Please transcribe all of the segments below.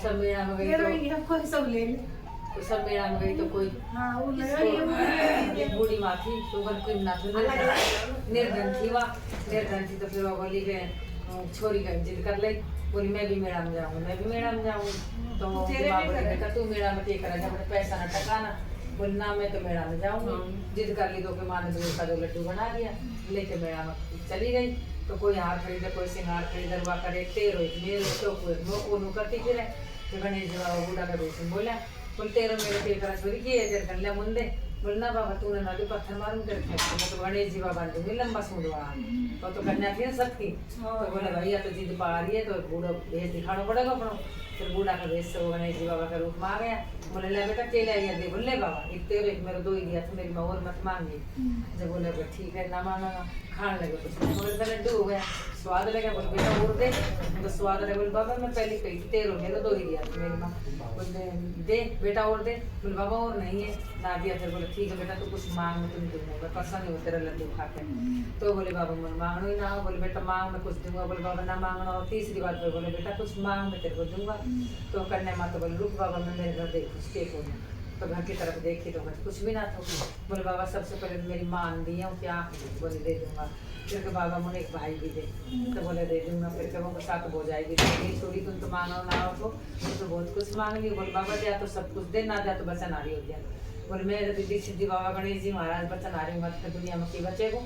सब मेला में गई कोई सब ले ले तो सब मेला में गई तो कोई बूढ़ी माँ थी तो कोई ना निर्धन थी वह निर्धन थी तो फिर वो बोली कि छोरी का जिद कर ली बोली मैं भी मेला में जाऊँगी मैं भी मेला में जाऊँगी तो बेटा तू मेला में क्या करेगा अपने पैसा ना टकाना बोली ना मैं तो मेला में जाऊँगी जिद कर ली तो कि माँ ने दूध का 2 लड्डू बना दिया लेके मेला में चली गई तो कोई हार खरीदे कोई सिंगार खरीदे रुआ करे तेरो मेरे तो कोई करती फिर तो गणेश जी बाबा बूढ़ा का बेसन बोला बोल तेरो मेरे पेपर छोरी किए तेरे कर लिया मुंडे बोल ना बाबा तूने ना तो पत्थर मारूं तेरे खेत में तो गणेश जी बाबा ने दूंगी लंबा सूंदवा तो कन्या थी ना सबकी तो बोले भैया तो जिद पा रही है तो बूढ़ा भेष दिखाना पड़ेगा अपना फिर बूढ़ा का भेष से गणेश जी बाबा का रूप में आ गया बोले ले बेटा केला या दे बोले बाबा एक तेरे एक मेरे 2 ही दिया था मेरी और मत मांगी जब बोले ठीक है ना मांगा खाने लगे कुछ बोले लड्डू हो गया स्वाद लगा बोल बेटा और दे तो स्वाद लगा बोल बाबा मैं पहले कही थी तेरे मेरे 2 ही दिया था मेरी माँ बोले दे बेटा और दे बोले बाबा और नहीं है ना दिया फिर बोले ठीक है बेटा तू कुछ मांग में तुम दूंगा पसंद नहीं हो तेरा लड्डू खा के तो बोले बाबा मैं मांगना ही ना हो बोले बेटा मांग में कुछ दूंगा बोले बाबा ना मांगना हो तीसरी बात पर बोले बेटा कुछ मांग में तेरे को दूंगा तो कन्या माँ तो बोले रुक बाबा मैं मेरे घर देख कुछ केक हो तो घर की तरफ देखी तो कुछ भी ना था बोले बाबा सबसे पहले मेरी माँ दी है क्या बोले दे दूंगा फिर के बाबा मुझे एक भाई भी दे तो बोले दे दूंगा फिर के वो साथ हो जाएगी छोड़ी तुम तो मांगो ना हो तो बहुत कुछ मांग ली बोले बाबा जा तो सब कुछ दे ना जा तो बचा नारी हो जाए बोले मैं दीदी सिद्धि बाबा गणेश जी महाराज बचा नारी मत दुनिया में की बचे को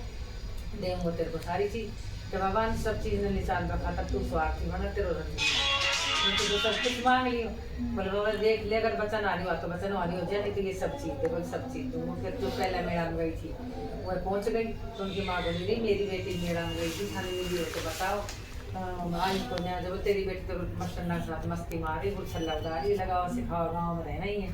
देंगे तेरे को सारी चीज तो बाबा ने सब चीज ने निशान रखा तब तू स्वार्थी बना तेरे रंग तो सब कुछ मांग लियो बोले बाबा देख ले अगर बचा नारी हुआ तो बचा नारी हो जाए तो ये सब चीज दे बोले सब चीज दूंगा फिर तो पहले मेला में गई थी वह पहुंच गई तो उनकी माँ बोली नहीं मेरी बेटी मेला में गई थी खाने मिली हो तो बताओ आज को न्याय जब तेरी बेटी तो मस्टना के साथ मस्ती मारी गुलछल्ला उतारी लगाओ सिखाओ गाँव में रहना ही है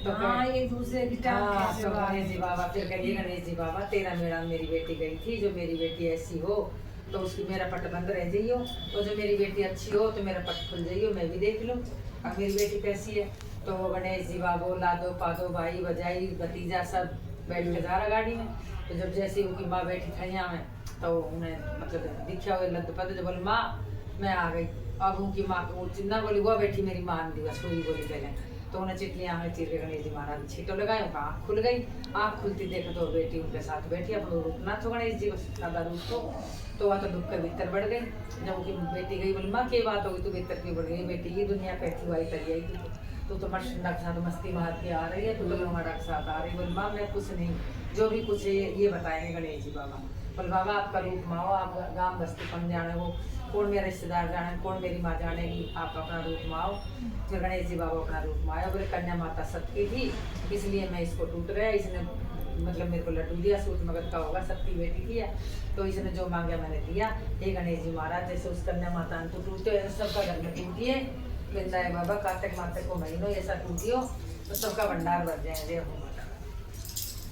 तो एक दूसरे की तो गणेश जी बाबा फिर कहिए गणेश जी बाबा तेरा मेला मेरी बेटी गई थी जो मेरी बेटी ऐसी हो तो उसकी मेरा पट बंद रह जाइयो तो जो मेरी बेटी अच्छी हो तो मेरा पट खुल जाइयो मैं भी देख लूँ अब मेरी बेटी कैसी है तो गणेश जी बाबो लादो पादो भाई बजाई भतीजा सब बैठ के जा रहा गाड़ी में तो जब जैसे उनकी माँ बैठी खैया में तो उन्हें मतलब दिखा हुआ लद पद जब बोले माँ मैं आ गई अब उनकी माँ को चिन्ना बोली वो बैठी मेरी माँ ने दिया सोई बोली पहले तो उन्हें चिटलियाँ आँखें चीर के गणेश जी महाराज छीटो लगाए उनका आँख खुल गई आँख खुलती देखो तो बेटी उनके साथ बैठी अपना रूप ना तो गणेश जी सादा रूप तो वह तो दुख के भीतर बढ़ गई जब उनकी बेटी गई बोली माँ क्या बात होगी तू भीतर क्यों बढ़ गई बेटी ये दुनिया कैसी हुई तरी आई तू तो मर्शना के साथ मस्ती मार के आ रही है तू तो हमारा के साथ आ रही बोली माँ मैं कुछ नहीं जो भी कुछ है ये बताएंगे गणेश जी बाबा बोले बाबा आपका रूप माओ आप गाँव बस्ती कम जाने वो कौन मेरे रिश्तेदार जाने कौन मेरी माँ जानेगी आप अपना रूप माओ फिर गणेश जी बाबा अपना रूप माया बोले कन्या माता सबकी थी इसलिए मैं इसको टूट गया इसने मतलब मेरे को लड्डू दिया सूत मगध का होगा सबकी बेटी किया तो इसने जो मांगा मैंने दिया हे गणेश जी महाराज जैसे उस कन्या माता ने तो टूटे सबका घर में टूटिए बिंदा है बाबा कार्तिक माता को महीनों ऐसा टूटियो तो सबका भंडार भर जाए